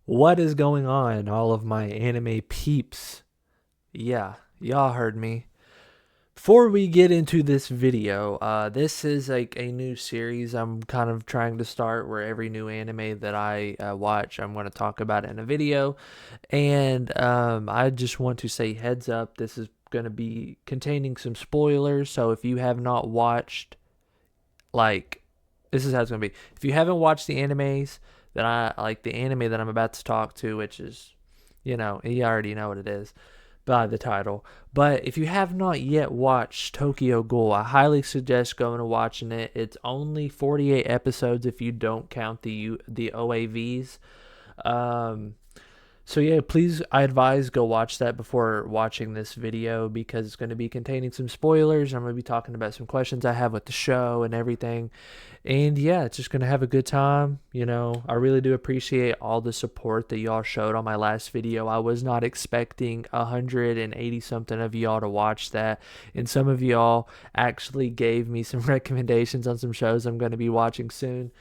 What is going on, all of my anime peeps? Yeah, y'all heard me. Before we get into this video, this is like a new series I'm kind of trying to start where every new anime that I watch, I'm going to talk about it in a video. And I just want to say heads up, this is going to be containing some spoilers. So if you have not watched, like, this is how it's going to be. If you haven't watched the animes that I like, the anime that I'm about to talk to, which is, you already know what it is by the title. But if you have not yet watched Tokyo Ghoul, I highly suggest going and watching it. It's only 48 episodes if you don't count the OAVs. Um, so yeah, please, I advise go watch that before watching this video because it's going to be containing some spoilers. I'm going to be talking about some questions I have with the show and everything. And yeah, it's just going to have a good time. I really do appreciate all the support that y'all showed on my last video. I was not expecting 180 something of y'all to watch that. And some of y'all actually gave me some recommendations on some shows I'm going to be watching soon.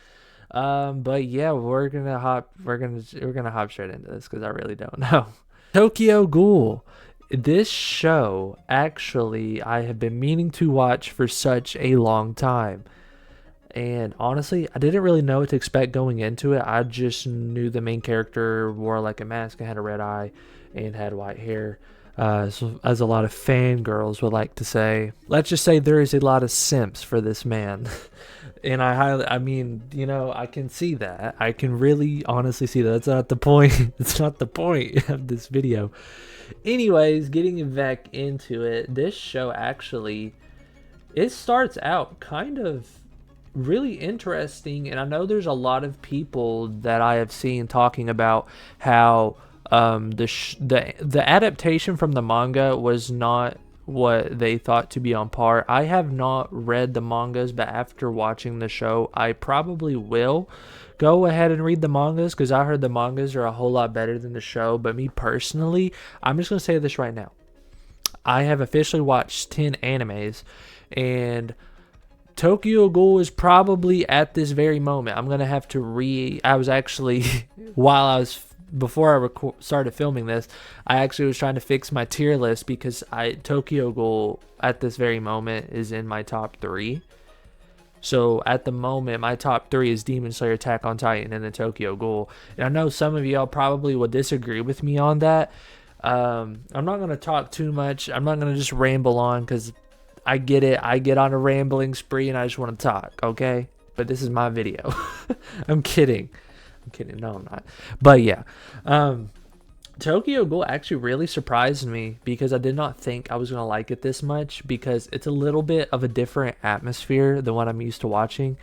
But yeah, we're gonna hop straight into this because I really don't know. Tokyo Ghoul. This show, actually, I have been meaning to watch for such a long time. And honestly, I didn't really know what to expect going into it. I just knew the main character wore like a mask and had a red eye and had white hair. So, as a lot of fangirls would like to say, let's just say there is a lot of simps for this man. And I mean, I can see that. I can really honestly see that. That's not the point. It's not the point of this video. Anyways, getting back into it, this show actually, it starts out kind of really interesting, and I know there's a lot of people that I have seen talking about how the adaptation from the manga was not what they thought to be on par. I have not read the mangas, but after watching the show, I probably will go ahead and read the mangas because I heard the mangas are a whole lot better than the show. But me personally, I'm just gonna say this right now. I have officially watched 10 animes, and Tokyo Ghoul is probably at this very moment. I'm gonna have to I was actually while I was before I started filming this, I actually was trying to fix my tier list because Tokyo Ghoul at this very moment is in my top three. So at the moment, my top three is Demon Slayer, Attack on Titan, and then Tokyo Ghoul. And I know some of y'all probably would disagree with me on that. I'm not gonna talk too much. I'm not gonna just ramble on because I get it. I get on a rambling spree and I just want to talk, okay? But this is my video. I'm kidding. I'm kidding. No, I'm not. But yeah. Um, Tokyo Ghoul actually really surprised me because I did not think I was going to like it this much because it's a little bit of a different atmosphere than what I'm used to watching.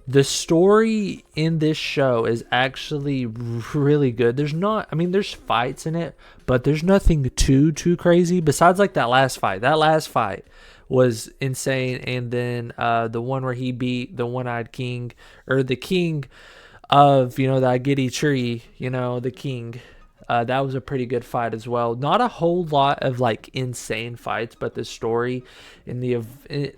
The story in this show is actually really good. There's fights in it, but there's nothing too crazy besides like that last fight. That last fight was insane. And then the one where he beat the one-eyed king, or the king of, the Agiri tree, the king. That was a pretty good fight as well. Not a whole lot of like insane fights, but the story and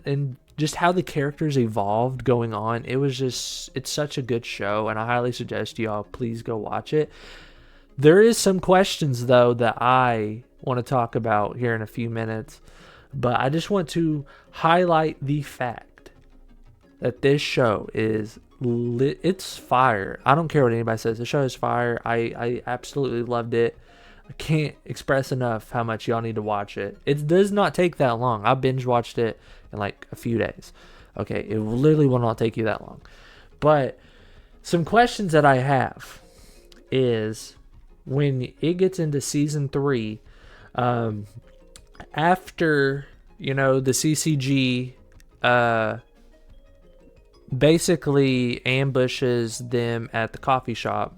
and just how the characters evolved going on, it's such a good show, and I highly suggest y'all please go watch it. There is some questions though that I want to talk about here in a few minutes, but I just want to highlight the fact that this show is lit. It's fire. I don't care what anybody says. The show is fire. I absolutely loved it. I can't express enough how much y'all need to watch it. It does not take that long. I binge watched it in like a few days. Okay, it literally will not take you that long. But some questions that I have is when it gets into season 3, um, after the CCG basically ambushes them at the coffee shop.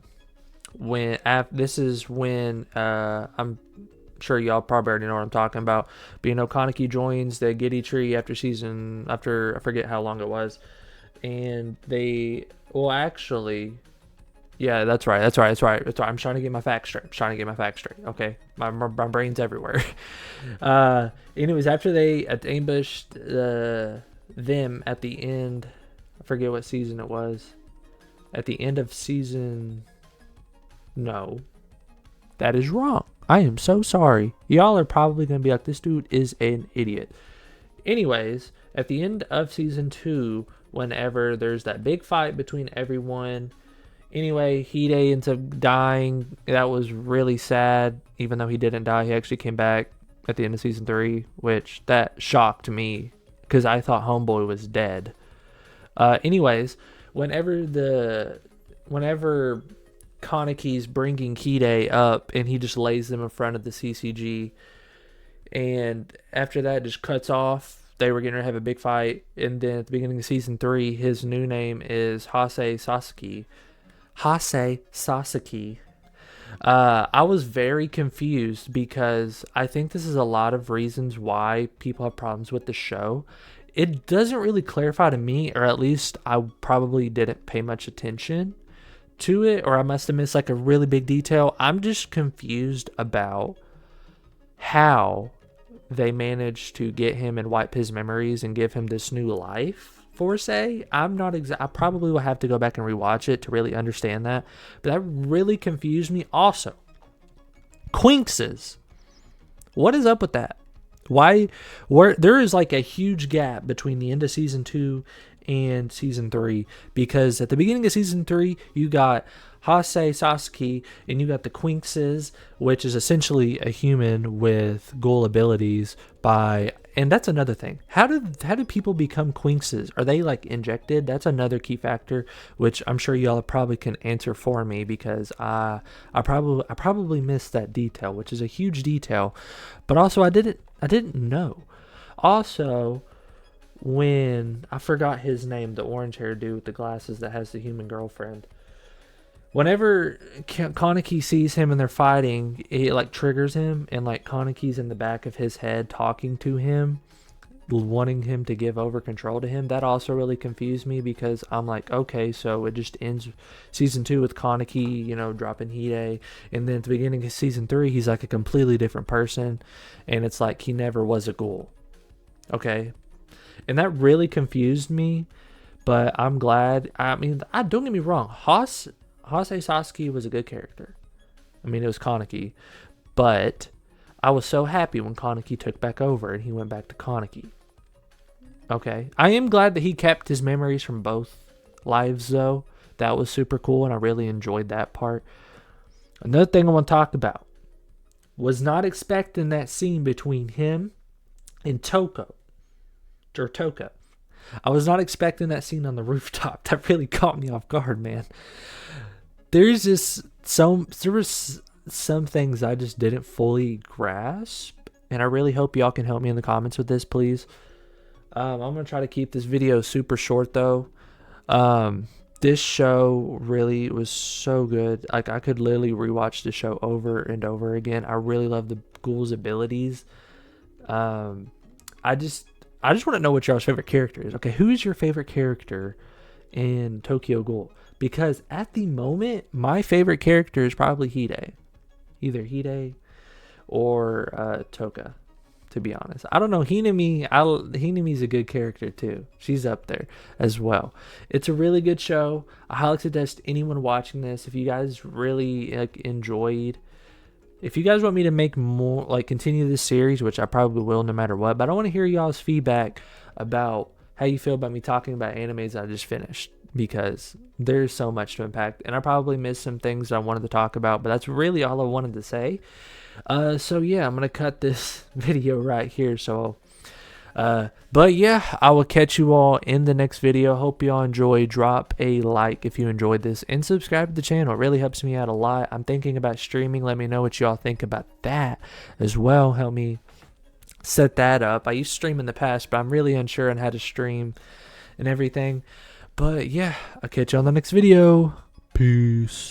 This is when I'm sure y'all probably already know what I'm talking about. But Kaneki joins the Giddy Tree after I forget how long it was, and they actually, yeah, that's right. I'm trying to get my facts straight. Okay, my brain's everywhere. Anyways, after they ambushed them at the end, I forget what season it was. At the end of season No, that is wrong. I am so sorry. Y'all are probably going to be like, this dude is an idiot. Anyways, at the end of season 2, whenever there's that big fight between everyone, anyway, Hide ends up dying. That was really sad. Even though he didn't die, he actually came back at the end of season 3, which that shocked me because I thought Homeboy was dead. Anyways, whenever Kaneki's bringing Hide up and he just lays them in front of the CCG, and after that just cuts off. They were going to have a big fight, and then at the beginning of season 3, his new name is Hase Sasaki. Hase Sasaki. I was very confused because I think this is a lot of reasons why people have problems with the show. It doesn't really clarify to me, or at least I probably didn't pay much attention to it, or I must have missed like a really big detail. I'm just confused about how they managed to get him and wipe his memories and give him this new life, for say. I probably will have to go back and rewatch it to really understand that, but that really confused me. Also, Quinxes, what is up with that? Where there is like a huge gap between the end of season 2 and season 3, because at the beginning of season 3 you got Hase Sasaki and you got the Quinxes, which is essentially a human with ghoul abilities. And that's another thing. How do people become Quinxes? Are they like injected? That's another key factor, which I'm sure y'all probably can answer for me, because I probably missed that detail, which is a huge detail. But also I didn't know. Also, when I forgot his name, the orange haired dude with the glasses that has the human girlfriend. Whenever Kaneki sees him and they're fighting, it like triggers him, and like Kaneki's in the back of his head talking to him, wanting him to give over control to him. That also really confused me, because I'm like, okay, so it just ends season 2 with Kaneki, dropping Hide, and then at the beginning of season 3, he's like a completely different person, and it's like he never was a ghoul. Okay, and that really confused me, but I'm glad. I mean, don't get me wrong, Hase Sasaki was a good character. I mean, it was Kaneki, but I was so happy when Kaneki took back over and he went back to Kaneki. Okay, I am glad that he kept his memories from both lives, though. That was super cool, and I really enjoyed that part. Another thing I want to talk about, was not expecting that scene between him and Toka. I was not expecting that scene on the rooftop. That really caught me off guard, man. There was some things I just didn't fully grasp, and I really hope y'all can help me in the comments with this, please. I'm gonna try to keep this video super short, though. This show really was so good. Like, I could literally rewatch the show over and over again. I really love the ghoul's abilities. I just want to know what y'all's favorite character is. Okay, who is your favorite character in Tokyo Ghoul? Because at the moment, my favorite character is probably Hide. Either Hide or Toka, to be honest. I don't know. Hinami's a good character too. She's up there as well. It's a really good show. I highly suggest anyone watching this, if you guys really enjoyed. If you guys want me to make more, continue this series, which I probably will no matter what, but I want to hear y'all's feedback about how you feel about me talking about animes I just finished, because there's so much to unpack, and I probably missed some things I wanted to talk about, but that's really all I wanted to say. So yeah, I'm going to cut this video right here. But yeah, I will catch you all in the next video. Hope y'all enjoy. Drop a like if you enjoyed this, and subscribe to the channel. It really helps me out a lot. I'm thinking about streaming. Let me know what y'all think about that as well. Help me set that up. I used to stream in the past, but I'm really unsure on how to stream and everything. But yeah, I'll catch you on the next video. Peace.